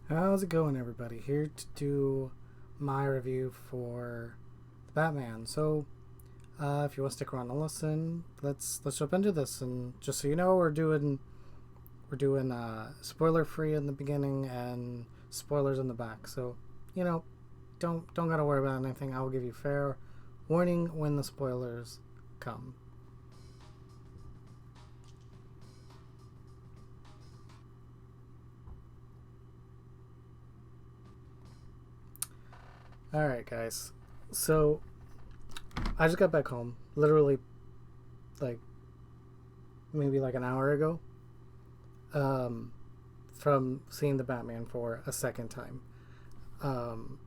How's it going, everybody? Here to do my review for Batman. If you want to stick around and listen, let's jump into this. And just so you know, we're doing spoiler free in the beginning and spoilers in the back. So you know, don't gotta worry about anything. I will give you fair warning when the spoilers come. All right, guys. So I just got back home, literally, like maybe like an hour ago, um, from seeing the Batman for a second time. Um,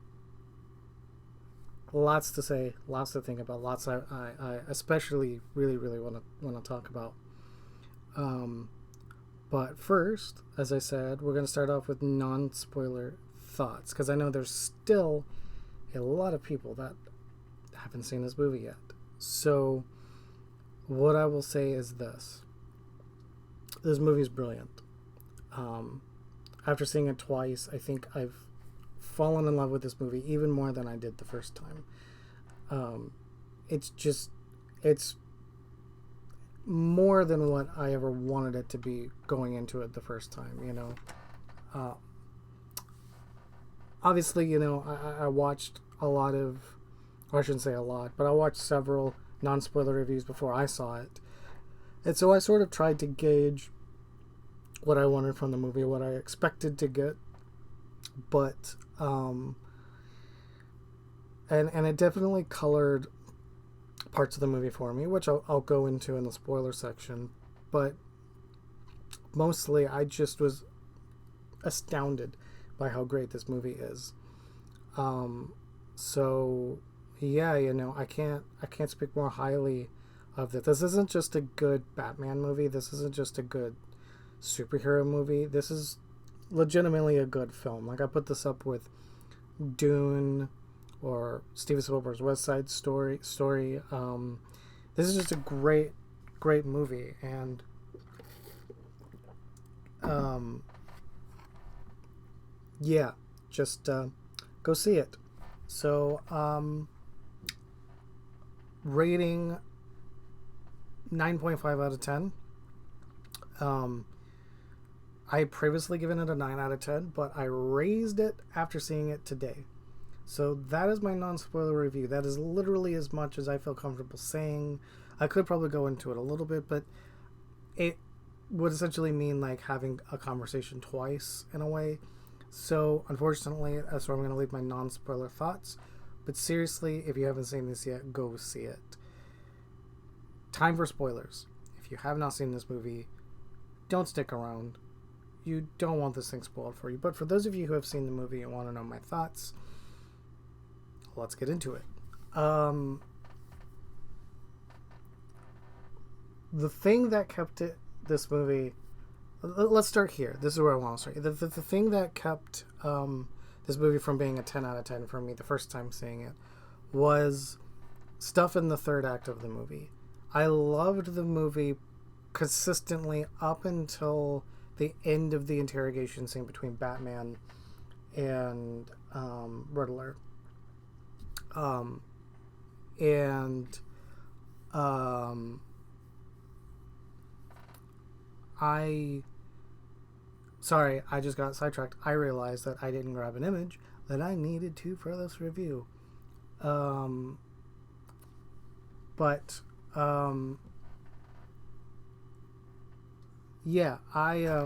Lots to say, lots to think about, lots I especially really want to talk about. Um, but first, as I said, we're going to start off with non-spoiler thoughts because I know there's still a lot of people that haven't seen this movie yet. So, what I will say is this: this movie is brilliant. Um, After seeing it twice, I think I've fallen in love with this movie even more than I did the first time. Um, it's more than what I ever wanted it to be going into it the first time. Uh, Obviously, I watched a lot of, or I shouldn't say a lot, but I watched several non-spoiler reviews before I saw it, and so I sort of tried to gauge what I wanted from the movie, what I expected to get, but and it definitely colored parts of the movie for me, which I'll go into in the spoiler section. But mostly, I just was astounded by how great this movie is. Um, so yeah, I can't speak more highly of it. This isn't just a good Batman movie. This isn't just a good superhero movie. This is legitimately a good film. Like, I put this up with Dune or Steven Spielberg's West Side Story. This is just a great movie, and um, yeah, just go see it. So, rating 9.5 out of 10. I had previously given it a 9 out of 10, but I raised it after seeing it today. So that is my non-spoiler review. That is literally as much as I feel comfortable saying. I could probably go into it a little bit, but it would essentially mean like having a conversation twice in a way. So unfortunately, that's where I'm going to leave my non-spoiler thoughts. But seriously, if you haven't seen this yet, go see it. Time for spoilers. If you have not seen this movie, don't stick around. You don't want this thing spoiled for you. But for those of you who have seen the movie and want to know my thoughts, let's get into it. The thing that kept this movie... Let's start here. This is where I want to start. The thing that kept this movie from being a 10 out of 10 for me the first time seeing it was stuff in the third act of the movie. I loved the movie consistently up until the end of the interrogation scene between Batman and Riddler. And I just got sidetracked. I realized that I didn't grab an image that I needed to for this review. But yeah, I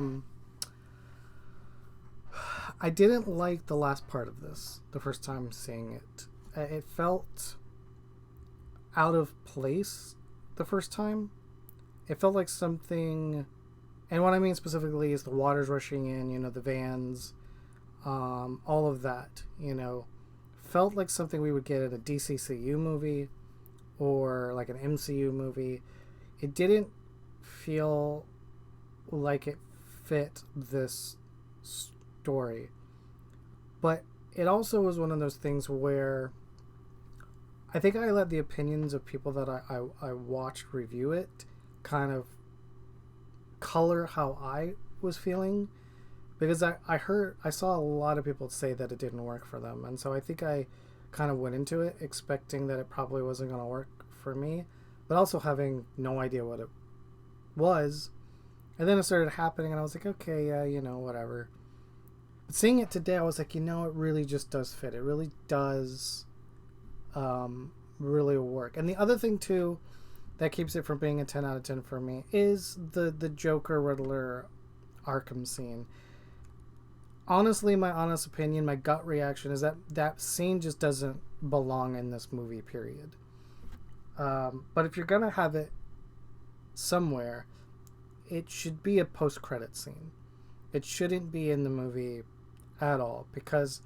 didn't like the last part of this the first time seeing it. It felt out of place the first time. It felt like something, and what I mean specifically is the water's rushing in, the vans, all of that, felt like something we would get in a DCCU movie or like an MCU movie. It didn't feel like it fit this story. But it also was one of those things where I think I let the opinions of people that I watched review it kind of color how I was feeling, because I saw a lot of people say that it didn't work for them, and so I think I kind of went into it expecting that it probably wasn't going to work for me, but also having no idea what it was. And then it started happening, and I was like, okay, yeah, whatever. But seeing it today, I was like, it really just does fit. It really does really work. And the other thing, too, that keeps it from being a 10 out of 10 for me is the Joker Riddler Arkham scene. Honestly, my honest opinion, my gut reaction is that scene just doesn't belong in this movie, period. But if you're going to have it somewhere, it should be a post-credit scene. It shouldn't be in the movie at all, because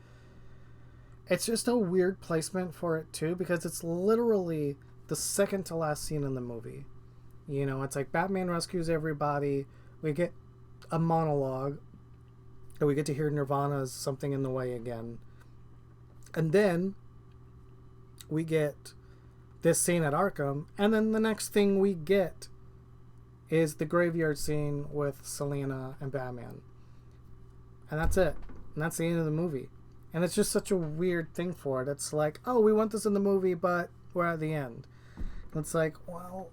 it's just a weird placement for it too, because it's literally the second to last scene in the movie. It's like Batman rescues everybody, we get a monologue, and we get to hear Nirvana's Something in the Way again, and then we get this scene at Arkham, and then the next thing we get is the graveyard scene with Selina and Batman. And that's it. And that's the end of the movie. And it's just such a weird thing for it. It's like, oh, we want this in the movie, but we're at the end. And it's like, well,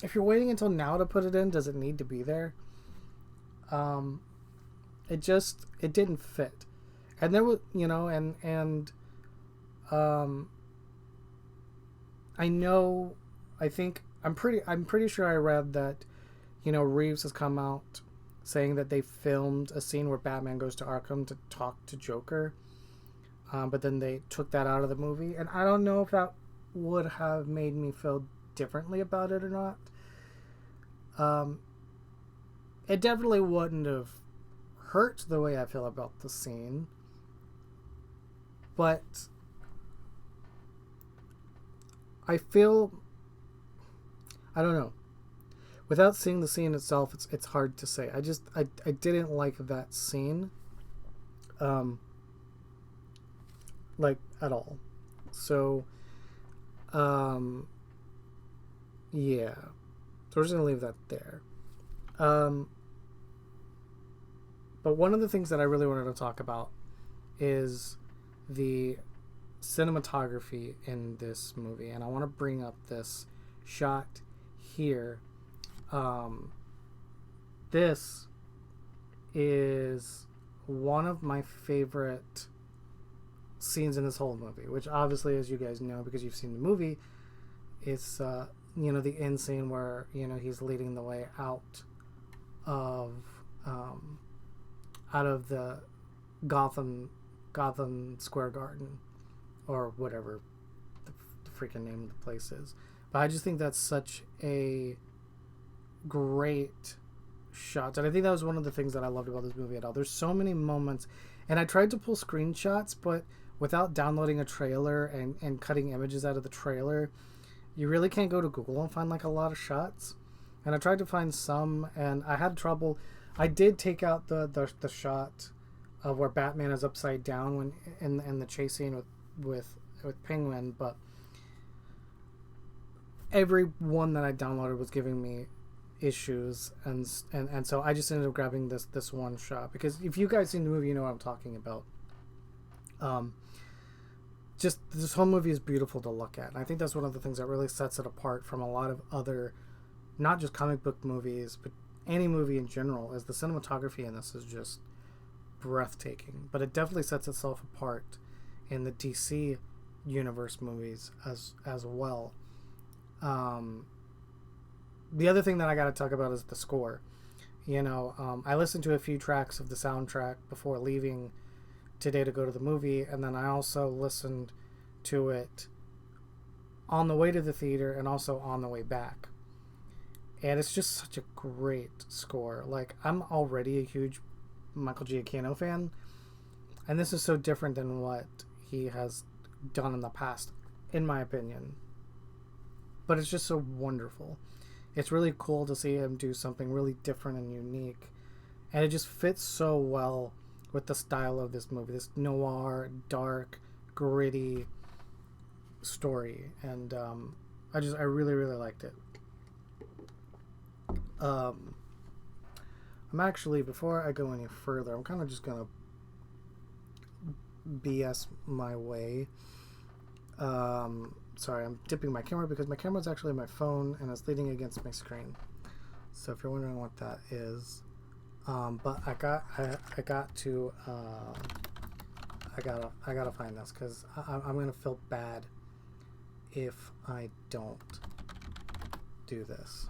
if you're waiting until now to put it in, does it need to be there? It didn't fit. And there was, I'm pretty sure I read that, Reeves has come out saying that they filmed a scene where Batman goes to Arkham to talk to Joker, but then they took that out of the movie, and I don't know if that would have made me feel differently about it or not. It definitely wouldn't have hurt the way I feel about the scene, but I don't know. Without seeing the scene itself, it's hard to say. I didn't like that scene, like at all. So, yeah. So we're just gonna leave that there. But one of the things that I really wanted to talk about is the cinematography in this movie, and I want to bring up this shot here. This is one of my favorite scenes in this whole movie, which obviously, as you guys know because you've seen the movie, it's the end scene where he's leading the way out of the Gotham Square Garden, or whatever the freaking name of the place is. But I just think that's such a great shot, and I think that was one of the things that I loved about this movie at all. There's so many moments, and I tried to pull screenshots, but without downloading a trailer and cutting images out of the trailer, you really can't go to Google and find like a lot of shots. And I tried to find some, and I had trouble. I did take out the shot of where Batman is upside down when in the chase scene with Penguin, but every one that I downloaded was giving me issues, and so I just ended up grabbing this one shot, because if you guys seen the movie, you know what I'm talking about. Just this whole movie is beautiful to look at, and I think that's one of the things that really sets it apart from a lot of other, not just comic book movies, but any movie in general, is the cinematography in this is just breathtaking. But it definitely sets itself apart in the DC universe movies as well. The other thing that I got to talk about is the score. I listened to a few tracks of the soundtrack before leaving today to go to the movie, and then I also listened to it on the way to the theater and also on the way back. And it's just such a great score. Like, I'm already a huge Michael Giacchino fan, and this is so different than what he has done in the past, in my opinion. But it's just so wonderful. It's really cool to see him do something really different and unique, and it just fits so well with the style of this movie, this noir, dark, gritty story. And I really liked it. I'm actually, before I go any further, I'm kind of just gonna BS my way. Sorry, I'm dipping my camera because my camera is actually my phone and it's leaning against my screen. So if you're wondering what that is, but I gotta find this because I'm gonna feel bad if I don't do this.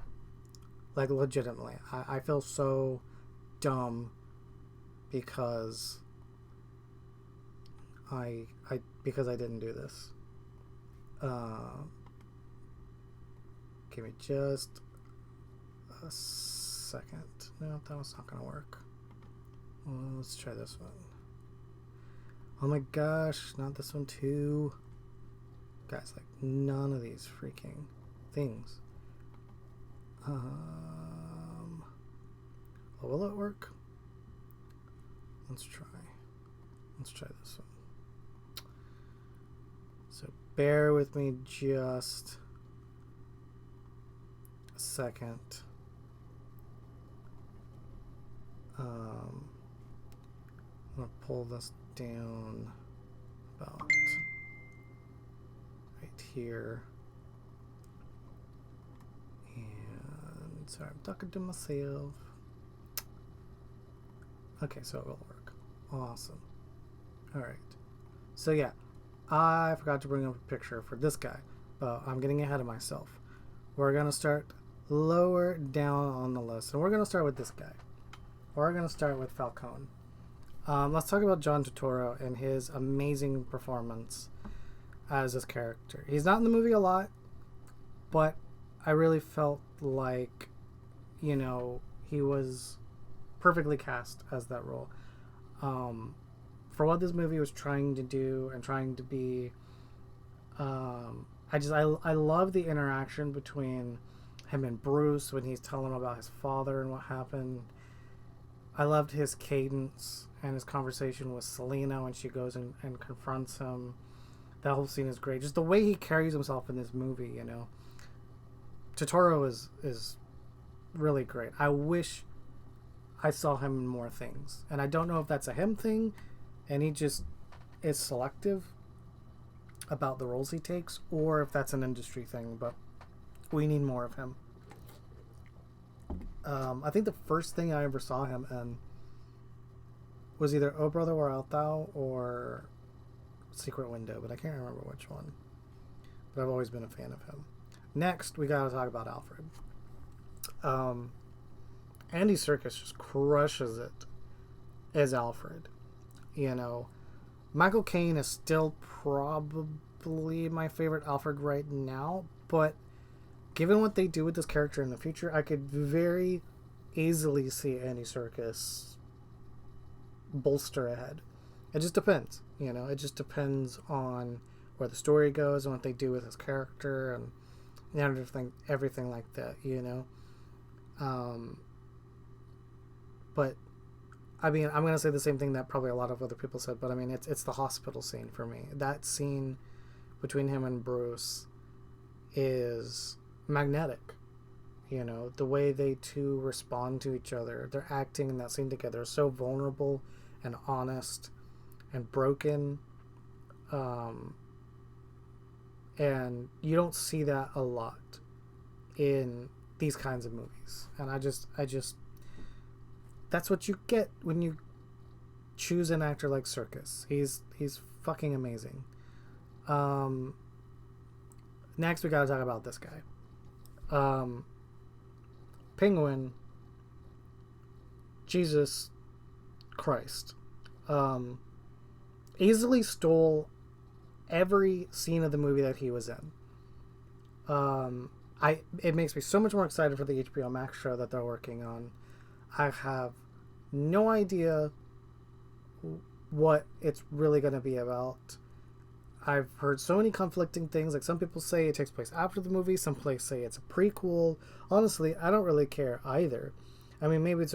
Like, legitimately, I feel so dumb because I didn't do this. Give me just a second. No, that was not gonna work. Well, let's try this one. Oh my gosh, not this one too. Guys, like, none of these freaking things. Will it work? Let's try this one. So bear with me just a second. I'm gonna pull this down about right here. And sorry, I'm talking to myself. Okay, so it will work. Awesome. Alright. So yeah, I forgot to bring up a picture for this guy, but I'm getting ahead of myself. We're going to start lower down on the list, and we're going to start with this guy. We're going to start with Falcone. Let's talk about John Turturro and his amazing performance as this character. He's not in the movie a lot, but I really felt like, you know, he was perfectly cast as that role. For what this movie was trying to do and trying to be, I love the interaction between him and Bruce when he's telling him about his father and what happened. I loved his cadence and his conversation with Selena when she goes and confronts him. That whole scene is great. Just the way he carries himself in this movie, you know. Turturro is really great. I wish I saw him in more things. And I don't know if that's a him thing and he just is selective about the roles he takes, or if that's an industry thing, but we need more of him. I think the first thing I ever saw him in was either Oh Brother Where Art Thou or Secret Window, but I can't remember which one. But I've always been a fan of him. Next, we gotta talk about Alfred. Andy Serkis just crushes it as Alfred. You know, Michael Caine is still probably my favorite Alfred right now, but given what they do with this character in the future, I could very easily see Andy Serkis bolster ahead. It just depends, you know. It just depends on where the story goes and what they do with his character and everything like that, you know. But I mean, I'm gonna say the same thing that probably a lot of other people said, but I mean, it's the hospital scene for me. That scene between him and Bruce is magnetic. You know, the way they two respond to each other, they're acting in that scene together is so vulnerable and honest and broken. And you don't see that a lot in these kinds of movies. And I just that's what you get when you choose an actor like Serkis. He's fucking amazing. Next we gotta talk about this guy. Penguin. Jesus Christ. Easily stole every scene of the movie that he was in. It makes me so much more excited for the HBO Max show that they're working on. I have no idea what it's really going to be about. I've heard so many conflicting things. Like, some people say it takes place after the movie, some people say it's a prequel. Honestly, I don't really care either. I mean, maybe if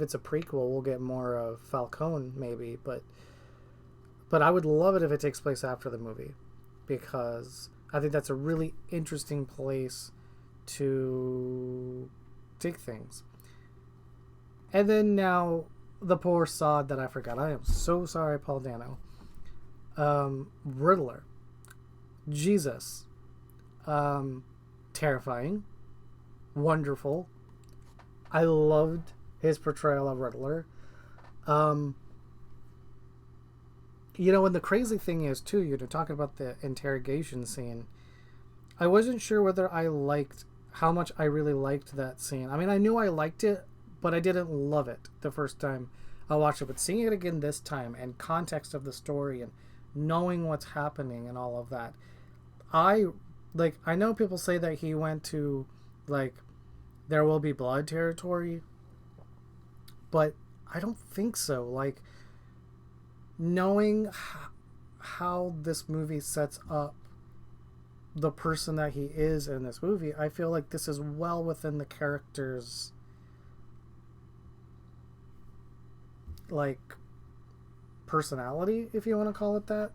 it's a prequel, we'll get more of Falcone, maybe, but I would love it if it takes place after the movie, because I think that's a really interesting place to take things. And then now the poor sod that I forgot. I am so sorry, Paul Dano. Riddler. Jesus. Terrifying. Wonderful. I loved his portrayal of Riddler. And the crazy thing is, too, talking about the interrogation scene, I wasn't sure whether how much I really liked that scene. I mean, I knew I liked it, but I didn't love it the first time I watched it. But seeing it again this time, and context of the story, and knowing what's happening and all of that, I know people say that he went to, There Will Be Blood territory, but I don't think so. Knowing how this movie sets up the person that he is in this movie, I feel like this is well within the character's personality, if you want to call it that.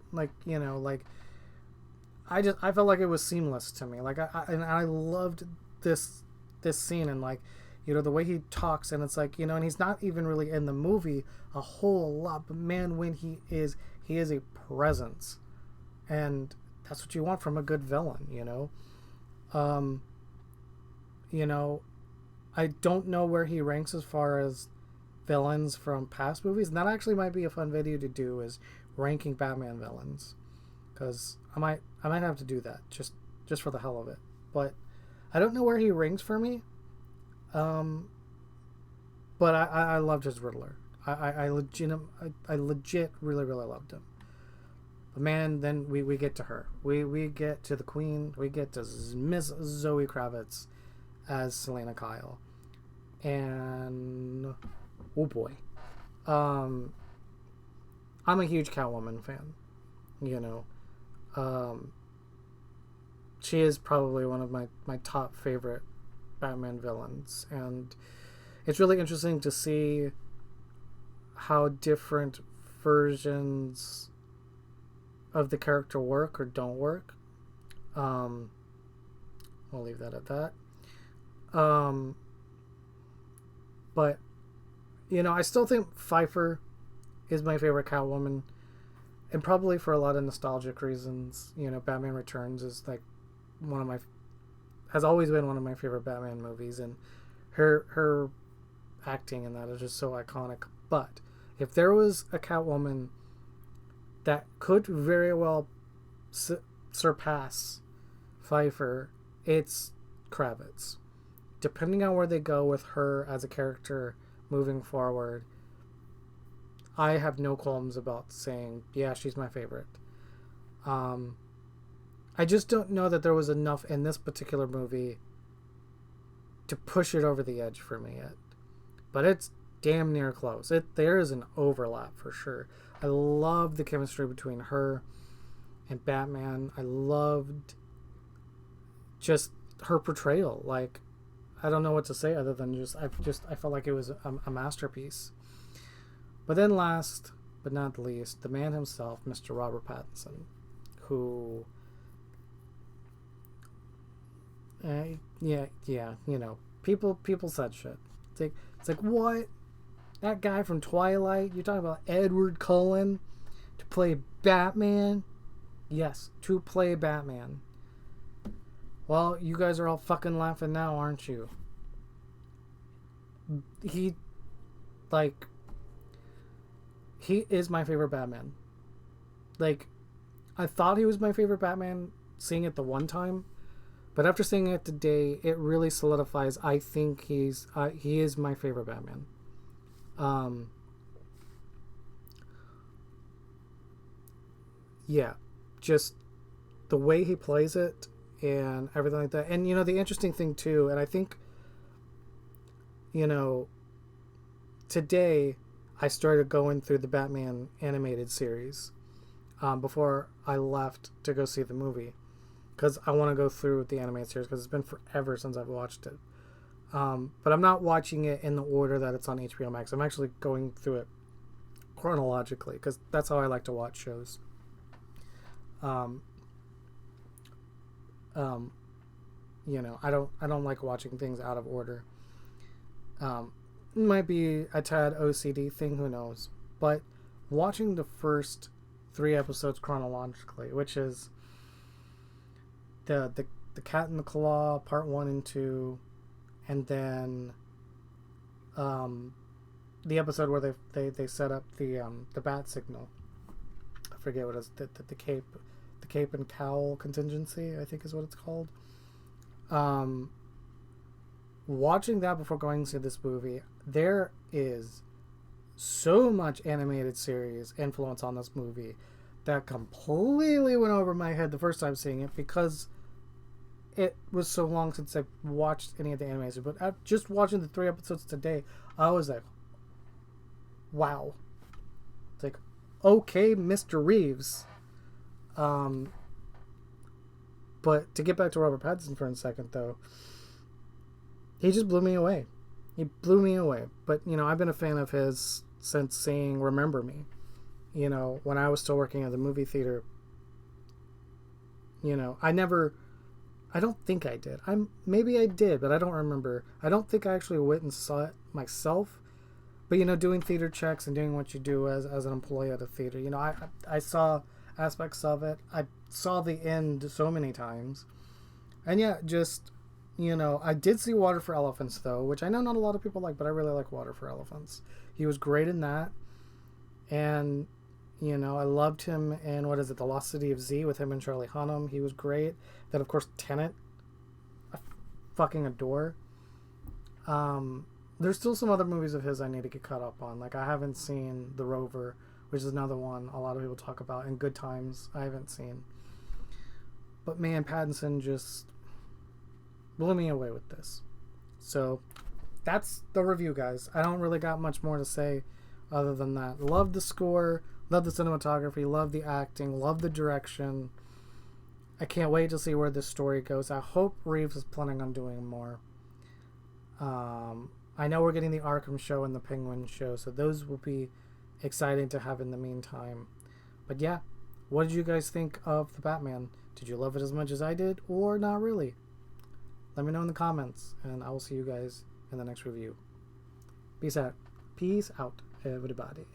I felt like it was seamless to me. I loved this scene, and the way he talks, and it's and he's not even really in the movie a whole lot, but man, when he is a presence, and that's what you want from a good villain. I don't know where he ranks as far as villains from past movies, and that actually might be a fun video to do, is ranking Batman villains, because I might have to do that just for the hell of it. But I don't know where he ranks for me. But I loved his Riddler. I legit really loved him. But man, then we get to her. We get to the Queen. We get to Miss Zoe Kravitz as Selena Kyle. And oh boy. I'm a huge Catwoman fan. She is probably one of my top favorite Batman villains, and it's really interesting to see how different versions of the character work or don't work. We'll leave that at that. But I still think Pfeiffer is my favorite Catwoman, and probably for a lot of nostalgic reasons. Batman Returns is has always been one of my favorite Batman movies, and her acting in that is just so iconic. But if there was a Catwoman that could very well surpass Pfeiffer, it's Kravitz. Depending on where they go with her as a character moving forward, I have no qualms about saying, yeah, she's my favorite. I just don't know that there was enough in this particular movie to push it over the edge for me yet. But it's damn near close. There is an overlap for sure. I loved the chemistry between her and Batman. I loved just her portrayal. I don't know what to say other than I felt like it was a masterpiece. But then last but not least, the man himself, Mr. Robert Pattinson, who people said shit. It's like, what? That guy from Twilight? You're talking about Edward Cullen to play Batman? Yes, to play Batman. Well, you guys are all fucking laughing now, aren't you? He is my favorite Batman. I thought he was my favorite Batman seeing it the one time, but after seeing it today, it really solidifies. I think he is my favorite Batman. Yeah, just the way he plays it and everything like that. And the interesting thing too, and I think today I started going through the Batman animated series before I left to go see the movie, because I want to go through the animated series because it's been forever since I've watched it. But I'm not watching it in the order that it's on HBO Max. I'm actually going through it chronologically because that's how I like to watch shows. I don't like watching things out of order. might be a tad OCD thing, who knows. But watching the first 3 episodes chronologically, which is the Cat in the Claw part 1 and 2, and then the episode where they set up the bat signal. I forget what it is, the cape and cowl contingency, I think is what it's called. Watching that before going to this movie, there is so much animated series influence on this movie that completely went over my head the first time seeing it, because it was so long since I watched any of the animation. But just watching the 3 episodes today, I was like, wow. It's like, okay, Mr. Reeves. But to get back to Robert Pattinson for a second, though, he just blew me away. He blew me away. But, you know, I've been a fan of his since seeing Remember Me. You know, when I was still working at the movie theater, you know, I don't think I did. Maybe I did, but I don't remember. I don't think I actually went and saw it myself. But, you know, doing theater checks and doing what you do as an employee at a theater, you know, I saw aspects of it. I saw the end so many times. And yeah, just, you know, I did see Water for Elephants, though, which I know not a lot of people like, but I really like Water for Elephants. He was great in that. And, you know, I loved him in, The Lost City of Z with him and Charlie Hunnam. He was great. Then, of course, Tenet. I fucking adore. There's still some other movies of his I need to get caught up on. Like, I haven't seen The Rover, which is another one a lot of people talk about, and Good Times I haven't seen. But man, Pattinson just blew me away with this. So that's the review, guys. I don't really got much more to say other than that. Love the score, love the cinematography, love the acting, love the direction. I can't wait to see where this story goes. I hope Reeves is planning on doing more. I know we're getting the Arkham show and the Penguin show, so those will be exciting to have in the meantime. But yeah, what did you guys think of the Batman? Did you love it as much as I did, or not really? Let me know in the comments, and I will see you guys in the next review. Peace out. Peace out, everybody.